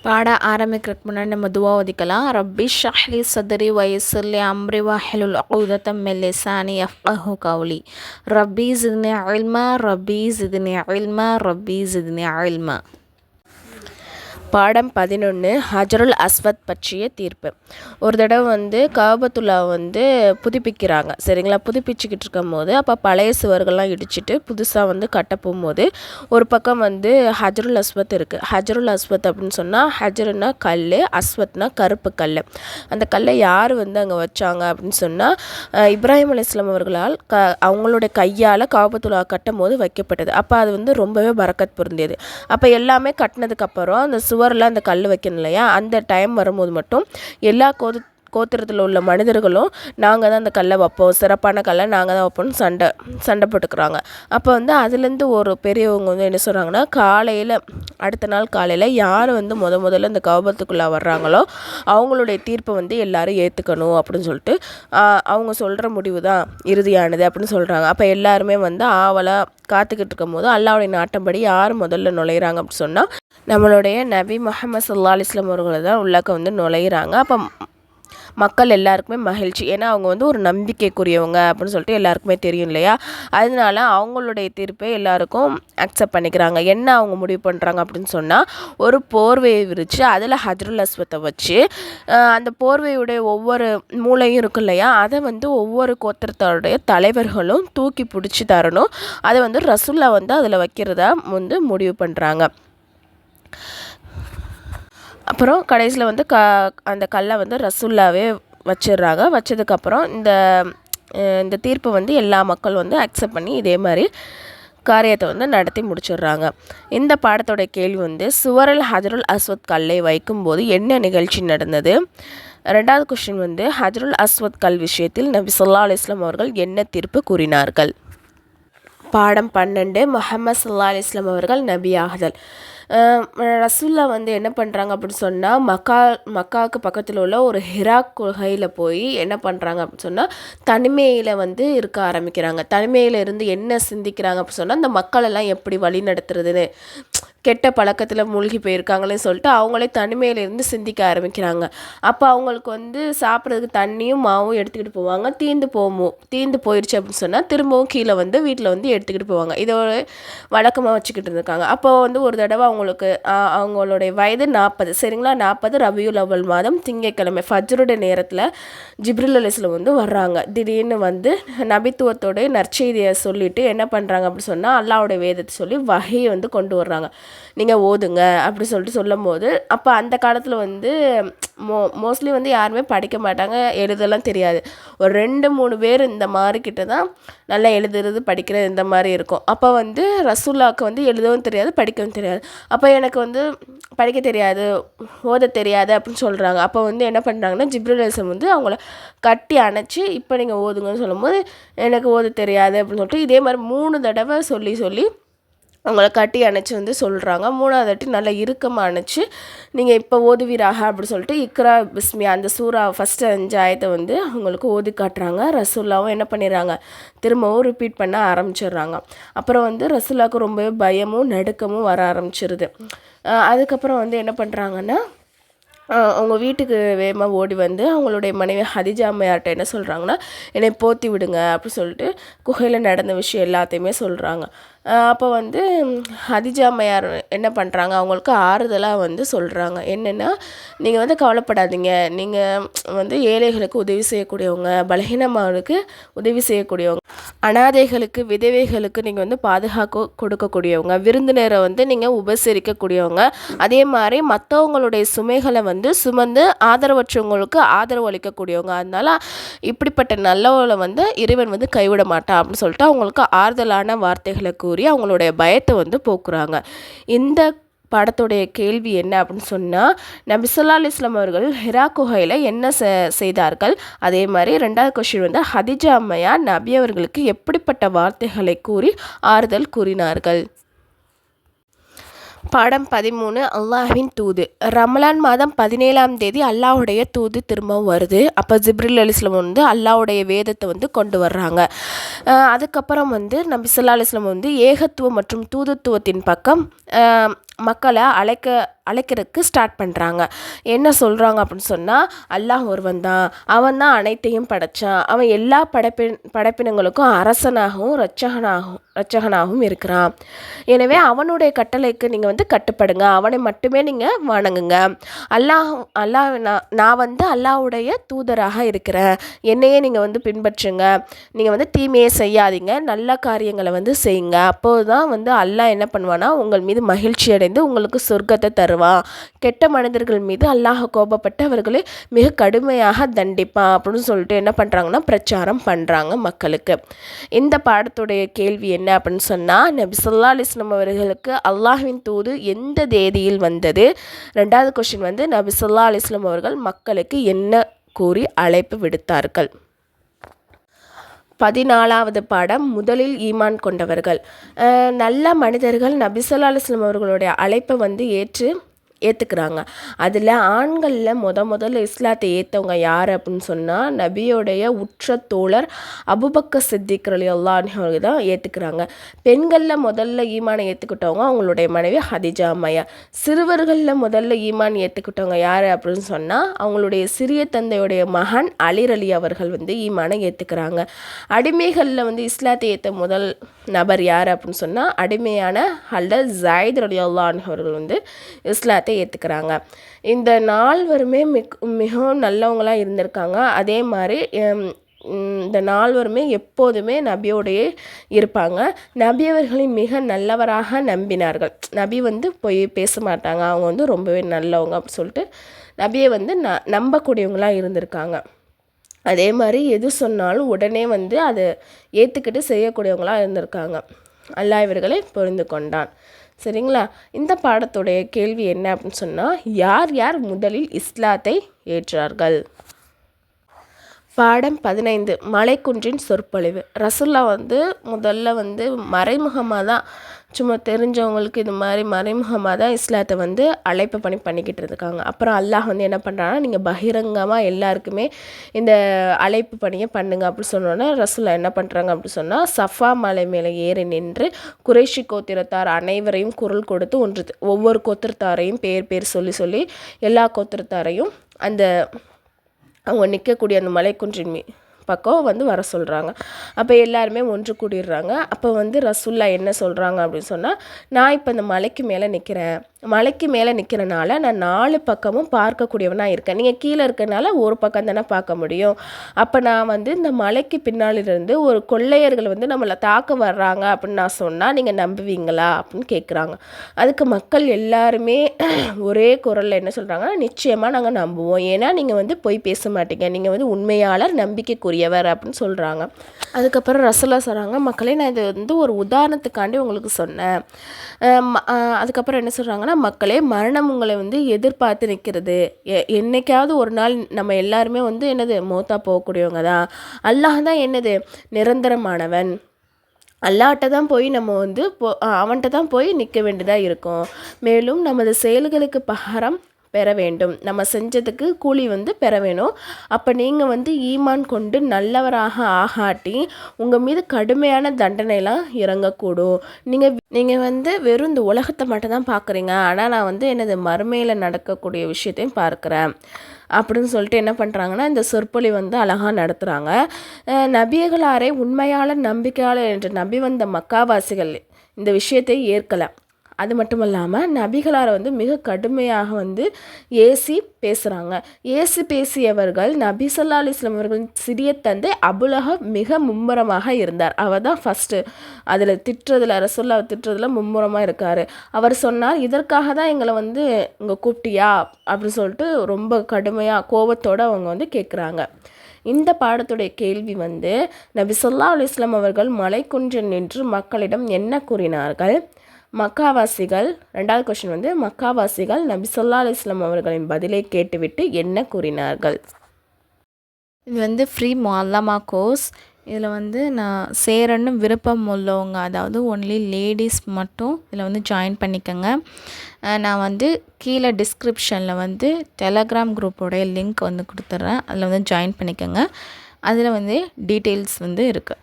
பாட ஆரம்பிக்கிறதுக்கு முன்னாடி நம்ம துவா ஓதிக்கலாம். ரப்பி ஷ்ரஹ்லி சத்ரி வயஸ்ஸிர்லி அம்ரி வஹ்லுல் உக்தத்தம் மின் லிசானி யஃப்கஹு கௌலி. ரப்பி ஸித்னி இல்மா ரப்பி ஸித்னி இல்மா ரப்பி ஸித்னி இல்மா. பாடம் 11 ஹஜருல் அஸ்வத் பற்றிய தீர்ப்பு. ஒரு தடவை காபத்துல்லா புதுப்பிக்கிறாங்க, சரிங்களா? புதுப்பிச்சுக்கிட்டு இருக்கும் போது அப்போ பழைய சுவர்கள்லாம் இடிச்சிட்டு புதுசாக கட்ட போகும்போது ஒரு பக்கம் ஹஜருல் அஸ்வத் இருக்குது. ஹஜருல் அஸ்வத் அப்படின்னு சொன்னால் ஹஜருன்னா கல், அஸ்வத்னா கருப்பு கல். அந்த கல்லை யார் அங்கே வச்சாங்க அப்படின்னு சொன்னால் இப்ராஹிம் அலைஹிஸ்ஸலாம் அவர்களால் அவங்களுடைய கையால் காபத்துல்லா கட்டும் போது வைக்கப்பட்டது. அப்போ அது ரொம்பவே பரக்கத் பொருந்தியது. அப்போ எல்லாமே கட்டினதுக்கப்புறம் அந்த சுவரில் அந்த கல் வைக்கணும் இல்லையா? அந்த டைம் வரும்போது மட்டும் எல்லா கோத்திரத்தில் உள்ள மனிதர்களும் நாங்கள் தான் அந்த கல்லை வைப்போம், சிறப்பான கல்லை நாங்கள் தான் வைப்போம்னு சண்டை போட்டுக்கிறாங்க. அப்போ அதுலேருந்து ஒரு பெரியவங்க என்ன சொல்கிறாங்கன்னா, அடுத்த நாள் காலையில் யார் முதல்ல இந்த காபத்துக்குள்ளே வர்றாங்களோ அவங்களுடைய தீர்ப்பை எல்லாரும் ஏற்றுக்கணும் அப்படின்னு சொல்லிட்டு அவங்க சொல்கிற முடிவு தான் இறுதியானது அப்படின்னு சொல்கிறாங்க. அப்போ எல்லாருமே ஆவலாக காத்துக்கிட்டு இருக்கும் போது அல்லாஹ்வுடைய நாட்டம்படி யார் முதல்ல நுழையிறாங்க அப்படின்னு சொன்னால் நம்மளுடைய நபி முஹம்மது ஸல்லல்லாஹு அலைஹி வஸல்லம் அவர்களை தான் உள்ளக்க நுழையிறாங்க. அப்போ மக்கள் எல்லாருக்குமே மகிழ்ச்சி. ஏன்னா அவங்க ஒரு நம்பிக்கைக்குரியவங்க அப்படின்னு சொல்லிட்டு எல்லாருக்குமே தெரியும் இல்லையா? அதனால அவங்களுடைய தீர்ப்பை எல்லாருக்கும் அக்செப்ட் பண்ணிக்கிறாங்க. என்ன அவங்க முடிவு பண்ணுறாங்க அப்படின்னு சொன்னால், ஒரு போர்வையை விரித்து அதில் ஹஜருல் அஸ்வத்தை வச்சு அந்த போர்வையுடைய ஒவ்வொரு மூளையும் இருக்கும் இல்லையா? அதை ஒவ்வொரு கோத்திரத்தோடைய தலைவர்களும் தூக்கி பிடிச்சி தரணும். அதை ரசூல்லா அதில் வைக்கிறதா முடிவு பண்ணுறாங்க. அப்புறம் கடைசியில் அந்த கல்லை ரசூல்லாவே வச்சிடுறாங்க. வச்சதுக்கப்புறம் இந்த தீர்ப்பை எல்லா மக்கள் அக்செப்ட் பண்ணி இதே மாதிரி காரியத்தை நடத்தி முடிச்சிடுறாங்க. இந்த பாடத்தோட கேள்வி சுவரில் ஹஜருல் அஸ்வத் கல்லை வைக்கும்போது என்ன நிகழ்ச்சி நடந்தது? ரெண்டாவது கொஸ்டின் ஹஜருல் அஸ்வத் கல் விஷயத்தில் நபி ஸல்லல்லாஹு அலைஹி வஸல்லம் அவர்கள் என்ன தீர்ப்பு கூறினார்கள்? பாடம் 12 முஹம்மது ஸல்லல்லாஹு அலைஹி வஸல்லம் அவர்கள் நபியாகுதல். ரசூல்லா என்ன பண்ணுறாங்க அப்படின்னு சொன்னால் மக்காவுக்கு பக்கத்தில் உள்ள ஒரு ஹிரா குகையில் போய் என்ன பண்ணுறாங்க அப்படின்னு சொன்னால் தனிமையில் இருக்க ஆரம்பிக்கிறாங்க. தனிமையில் இருந்து என்ன சிந்திக்கிறாங்க அப்படின்னு சொன்னால் இந்த மக்களெல்லாம் எப்படி வழி நடத்துறதுன்னு, கெட்ட பழக்கத்தில் மூழ்கி போயிருக்காங்களேன்னு சொல்லிட்டு அவங்களே தனிமையிலேருந்து சிந்திக்க ஆரம்பிக்கிறாங்க. அப்போ அவங்களுக்கு சாப்பிட்றதுக்கு தண்ணியும் மாவும் எடுத்துக்கிட்டு போவாங்க. தீந்து போயிடுச்சு அப்படின்னு சொன்னால் திரும்பவும் கீழே வீட்டில் எடுத்துக்கிட்டு போவாங்க. இதை ஒரு வழக்கமாக வச்சுக்கிட்டு இருந்திருக்காங்க. அப்போ ஒரு தடவை அவங்களுடைய வயது 40, சரிங்களா? 40 ரபியுல் அவ்வல் மாதம் திங்கட்கிழமை ஃபஜ்ருடைய நேரத்தில் ஜிப்ரீல் அலைஹிஸ்ஸலாம் வர்றாங்க. திடீர்னு நபித்துவத்தோடைய நற்செய்தியை சொல்லிவிட்டு என்ன பண்ணுறாங்க அப்படின்னு சொன்னால் அல்லாஹ்வுடைய வேதத்தை சொல்லி வஹியை கொண்டு வர்றாங்க. நீங்கள் ஓதுங்க அப்படி சொல்லிட்டு சொல்லும் போது அப்போ அந்த காலத்தில் மோஸ்ட்லி யாருமே படிக்க மாட்டாங்க, எழுதலாம் தெரியாது. ஒரு 2-3 பேர் இந்த மாதிரி கிட்ட தான் நல்லா எழுதுறது படிக்கிறது இந்த மாதிரி இருக்கும். அப்போ ரசூல்லாவுக்கு எழுதவும் தெரியாது, படிக்கவும் தெரியாது. அப்போ எனக்கு படிக்க தெரியாது, ஓத தெரியாது அப்படின்னு சொல்கிறாங்க. அப்போ என்ன பண்ணுறாங்கன்னா ஜிப்ரீல் அலைஹிஸ்ஸலாம் அவங்கள கட்டி அணைச்சி இப்போ நீங்கள் ஓதுங்கன்னு சொல்லும்போது எனக்கு ஓத தெரியாது அப்படின்னு சொல்லிட்டு இதே மாதிரி 3 தடவை சொல்லி அவங்கள கட்டி அணைச்சி சொல்கிறாங்க. 3ஆவது வாட்டி நல்லா இறுக்கமாக அணைச்சி நீங்கள் இப்போ ஓதுவீராக அப்படி சொல்லிட்டு இக்ரா பிஸ்மி அந்த சூறா ஃபஸ்ட்டு 5 ஆயத்தை அவங்களுக்கு ஓதி காட்டுறாங்க. ரசூல்லாவும் என்ன பண்ணிடுறாங்க, திரும்பவும் ரிப்பீட் பண்ண ஆரம்பிச்சிடுறாங்க. அப்புறம் ரசூல்லாவுக்கு ரொம்பவே பயமும் நடுக்கமும் வர ஆரம்பிச்சிருது. அதுக்கப்புறம் என்ன பண்ணுறாங்கன்னா அவங்க வீட்டுக்கு வேகமாக ஓடி அவங்களுடைய மனைவி ஹதிஜா அம்மையார்கிட்ட என்ன சொல்கிறாங்கன்னா, என்னை போற்றி விடுங்க அப்படி சொல்லிட்டு குகையில் நடந்த விஷயம் எல்லாத்தையுமே சொல்கிறாங்க. அப்போ ஹதிஜா அம்மையார் என்ன பண்ணுறாங்க, அவங்களுக்கு ஆறுதலாக சொல்கிறாங்க. என்னென்னா, நீங்கள் கவலைப்படாதீங்க, நீங்கள் ஏழைகளுக்கு உதவி செய்யக்கூடியவங்க, பலகீனமானவர்களுக்கு உதவி செய்யக்கூடியவங்க, அனாதைகளுக்கு விதவைகளுக்கு நீங்கள் பாதுகாக்க கொடுக்கக்கூடியவங்க, விருந்தினரை நீங்கள் உபசரிக்கக்கூடியவங்க, அதே மாதிரி மற்றவங்களுடைய சுமைகளை சுமந்து ஆதரவற்றவங்களுக்கு ஆதரவு அளிக்கக்கூடியவங்க. அதனால இப்படிப்பட்ட நல்லவங்களை இறைவன் கைவிட மாட்டான் அப்படின்னு சொல்லிட்டு அவங்களுக்கு ஆறுதலான வார்த்தைகளை கூறி அவங்களுடைய பயத்தை போக்குறாங்க. இந்த பாடத்துடைய கேள்வி என்ன அப்படின்னு சொன்னால், நபி ஸல்லல்லாஹு அலைஹி வஸல்லம் அவர்கள் ஹிரா குகையில் என்ன செய்தார்கள்? அதே மாதிரி ரெண்டாவது கொஸ்டின் ஹதிஜா அம்மையார் நபி அவர்களுக்கு எப்படிப்பட்ட வார்த்தைகளை கூறி ஆறுதல் கூறினார்கள்? பாடம் 13 அல்லாஹ்வின் தூது. ரமலான் மாதம் 17ஆம் தேதி அல்லாஹ்வுடைய தூது திரும்பவும் வருது. அப்போ ஜிப்ரீல் அலைஹிஸ்ஸலாம் அல்லாஹ்வுடைய வேதத்தை கொண்டு வர்றாங்க. அதுக்கப்புறம் நபி ஸல்லல்லாஹு அலைஹி வஸல்லம் ஏகத்துவம் மற்றும் தூதுத்துவத்தின் பக்கம் மக்களை அழைக்கிறதுக்கு ஸ்டார்ட் பண்ணுறாங்க. என்ன சொல்கிறாங்க அப்படின்னு சொன்னால், அல்லாஹ் ஒருவன் தான், அவன் தான் அனைத்தையும் படைத்தான், அவன் எல்லா படைப்பினங்களுக்கும் அரசனாகவும் இரட்சகனாகவும் இருக்கிறான். எனவே அவனுடைய கட்டளைக்கு நீங்கள் வந்து கட்டுப்படுங்க, அவனை மட்டுமே நீங்கள் வணங்குங்க. அல்லாஹ் நான் வந்து அல்லாஹ்வுடைய தூதராக இருக்கிறேன், என்னையே நீங்கள் வந்து பின்பற்றுங்க, நீங்கள் வந்து தீமையை செய்யாதீங்க, நல்ல காரியங்களை வந்து செய்யுங்க. அப்போது தான் வந்து அல்லாஹ் என்ன பண்ணுவான்னா உங்கள் மீது மகிழ்ச்சி அடைந்து உங்களுக்கு சொர்க்கத்தை தருவான். கெட்ட மனிதர்கள் மீது அல்லாஹ் கோபப்பட்டு அவர்களை மிக கடுமையாக தண்டிப்பான் அப்படின்னு சொல்லிட்டு என்ன பண்ணுறாங்கன்னா பிரச்சாரம் பண்ணுறாங்க மக்களுக்கு. இந்த பாடத்துடைய கேள்வி என்ன அப்படின்னு சொன்னால், நபி ஸல்லல்லாஹு அலைஹி வஸல்லம் அவர்களுக்கு அல்லாஹ்வின் தூது எந்த தேதியில் வந்தது? 2வது கொஸ்டின் வந்து நபி ஸல்லல்லாஹு அலைஹி வஸல்லம் அவர்கள் மக்களுக்கு என்ன கூறி அழைப்பு விடுத்தார்கள்? 14வது பாடம் முதலில் ஈமான் கொண்டவர்கள். நல்ல மனிதர்கள் நபி ஸல்லல்லாஹு அலைஹி வஸல்லம் அவர்களுடைய அழைப்பை வந்து ஏற்றுக்கிறாங்க. அதில் ஆண்களில் முதல்ல இஸ்லாத்தை ஏற்றவங்க யார் அப்படின்னு சொன்னால், நபியோடைய உற்ற தோழர் அபூபக்கர் சித்திக் ரலியல்லாஹு அன்ஹு அவர்கள் தான் ஏற்றுக்கிறாங்க. பெண்களில் முதல்ல ஈமானை ஏற்றுக்கிட்டவங்க அவங்களுடைய மனைவி ஹதீஜா அம்மையார். சிறுவர்களில் முதல்ல ஈமான் ஏற்றுக்கிட்டவங்க யார் அப்படின்னு சொன்னால், அவங்களுடைய சிறிய தந்தையுடைய மகன் அலி அலி அவர்கள் வந்து ஈமானை ஏற்றுக்கிறாங்க. அடிமைகளில் வந்து இஸ்லாத்தை ஏற்ற முதல் நபர் யார் அப்படின்னு சொன்னால், அடிமையான ஹல்ரத் ஸைத் ரலியல்லாஹு அன்ஹு அவர்கள் வந்து இஸ்லாத்தை ஏற்றுக்கிறாங்க. இந்த நால்வருமே மிகவும் நல்லவங்களாக இருந்திருக்காங்க. அதே மாதிரி இந்த நால்வருமே எப்போதுமே நபியோடையே இருப்பாங்க. நபி அவர்களை மிக நல்லவராக நம்பினார்கள். நபி வந்து போய் பேச மாட்டாங்க, அவங்க வந்து ரொம்பவே நல்லவங்க அப்படின்னு சொல்லிட்டு நபியை வந்து நம்பக்கூடியவங்களாக இருந்திருக்காங்க. அதே மாதிரி எது சொன்னாலும் உடனே வந்து அதை ஏற்றுக்கிட்டு செய்யக்கூடியவங்களாக இருந்திருக்காங்க. அல்லாஹ் இவர்களை புரிந்து கொண்டான். சரிங்களா? இந்த பாடத்துடைய கேள்வி என்ன அப்படின்னு சொன்னால், யார் யார் முதலில் இஸ்லாத்தை ஏற்றார்கள்? பாடம் 15 மலைக்குன்றின் சொற்பொழிவு. ரசூல்லா வந்து முதல்ல வந்து மறைமுகமாக தான், சும்மா தெரிஞ்சவங்களுக்கு இது மாதிரி மறைமுகமாக தான் இஸ்லாத்தை வந்து அழைப்பு பண்ணிக்கிட்டு இருக்காங்க. அப்புறம் அல்லாஹ் வந்து என்ன பண்ணுறாங்கன்னா, நீங்கள் பகிரங்கமாக எல்லாருக்குமே இந்த அழைப்பு பணியை பண்ணுங்க அப்படின்னு சொன்னோன்னே ரசூல்லா என்ன பண்ணுறாங்க அப்படின்னு சொன்னால், சஃபா மலை மேலே ஏறி நின்று குறைஷி கோத்திரத்தார் அனைவரையும் குரல் கொடுத்து ஒவ்வொரு கோத்திரத்தாரையும் பேர் சொல்லி எல்லா கோத்திரத்தாரையும் அந்த அவங்க நிற்கக்கூடிய அந்த மலைக்குன்றின் பக்கம் வந்து வர சொல்கிறாங்க. அப்போ எல்லாருமே ஒன்று கூடிடுறாங்க. அப்போ வந்து ரசூல்லா என்ன சொல்கிறாங்க அப்படின்னு சொன்னால், நான் இப்போ இந்த மலைக்கு மேலே நிற்கிறனால நான் 4 பக்கமும் பார்க்கக்கூடியவனாக இருக்கேன். நீங்கள் கீழே இருக்கனால ஒரு பக்கம் தானே பார்க்க முடியும். அப்போ நான் வந்து இந்த மலைக்கு பின்னாலிருந்து ஒரு கொள்ளையர்கள் வந்து நம்மளை தாக்க வர்றாங்க அப்படின்னு நான் சொன்னால் நீங்கள் நம்புவீங்களா அப்படின்னு கேட்குறாங்க. அதுக்கு மக்கள் எல்லாருமே ஒரே குரலில் என்ன சொல்கிறாங்கன்னா, நிச்சயமாக நாங்கள் நம்புவோம், ஏன்னா நீங்கள் வந்து பொய் பேச மாட்டீங்க, நீங்கள் வந்து உண்மையாளர், நம்பிக்கைக்குரியவர் அப்படின்னு சொல்கிறாங்க. அதுக்கப்புறம் ரசூல்லா சொல்கிறாங்க, மக்களே நான் இது வந்து ஒரு உதாரணத்துக்காண்டி உங்களுக்கு சொன்னேன். அதுக்கப்புறம் என்ன சொல்கிறாங்கன்னா, மக்களே மரணம் உங்களை வந்து எதிர்பார்த்து நிற்கிறது. என்னைக்காவது ஒரு நாள் நம்ம எல்லாருமே வந்து என்னது மௌத்தா போகக்கூடியவங்க தான். அல்லாஹ் தான் என்னது நிரந்தரமானவன். அல்லாஹ்ட்ட தான் போய் நம்ம வந்து அவன்கிட்ட தான் போய் நிற்க வேண்டியதாக இருக்கும். மேலும் நமது செயல்களுக்கு பகரம் பெற வேண்டும், நம்ம செஞ்சதுக்கு கூலி வந்து பெற வேணும். அப்போ நீங்கள் வந்து ஈமான் கொண்டு நல்லவராக ஆகாட்டி உங்கள் மீது கடுமையான தண்டனைலாம் இறங்கக்கூடும். நீங்கள் வந்து வெறும் இந்த உலகத்தை மட்டும் தான் பார்க்குறீங்க, ஆனால் நான் வந்து எனது மறுமையில் நடக்கக்கூடிய விஷயத்தையும் பார்க்குறேன் அப்படின்னு சொல்லிட்டு என்ன பண்ணுறாங்கன்னா, இந்த சொற்பொழிவு வந்து அழகாக நடத்துகிறாங்க. நபியகளாரே உண்மையாளர் நம்பிக்கையாளர் என்று நம்பி வந்த மக்காவாசிகள் இந்த விஷயத்தை ஏற்கலை. அது மட்டும் இல்லாமல் நபிகளாரை வந்து மிக கடுமையாக வந்து ஏசி பேசியவர்கள் நபி ஸல்லல்லாஹு அலைஹி வஸல்லம் அவர்களின் சிறிய தந்தை அபுலஹப் மிக மும்முரமாக இருந்தார். அவர் தான் ஃபஸ்ட்டு அதில் ரசூலுல்லாஹ் திட்டுறதுல மும்முரமாக இருக்கார். அவர் சொன்னார், இதற்காக தான் எங்களை வந்து இங்கே கூப்பிட்டியா அப்படின்னு சொல்லிட்டு ரொம்ப கடுமையாக கோபத்தோடு அவங்க வந்து கேட்குறாங்க. இந்த பாடத்துடைய கேள்வி வந்து, நபி ஸல்லல்லாஹு அலைஹி வஸல்லம் அவர்கள் மலைக்குன்றில் நின்று மக்களிடம் என்ன கூறினார்கள்? மக்காவாசிகள் 2வது கொஸ்டின் வந்து, மக்காவாசிகள் நபி ஸல்லல்லாஹு அலைஹி வஸல்லம் அவர்களின் பதிலை கேட்டுவிட்டு என்ன கூறினார்கள்? இது வந்து ஃப்ரீ முஅல்லமா கோர்ஸ். இதில் வந்து நான் சேரன்னு விருப்பம் உள்ளவங்க, அதாவது ஒன்லி லேடிஸ் மட்டும் இதில் வந்து ஜாயின் பண்ணிக்கோங்க. நான் வந்து கீழே டிஸ்கிரிப்ஷனில் வந்து டெலகிராம் குரூப்போடைய லிங்க் வந்து கொடுத்துட்றேன், அதில் வந்து ஜாயின் பண்ணிக்கோங்க. அதில் வந்து டீட்டெயில்ஸ் வந்து இருக்குது.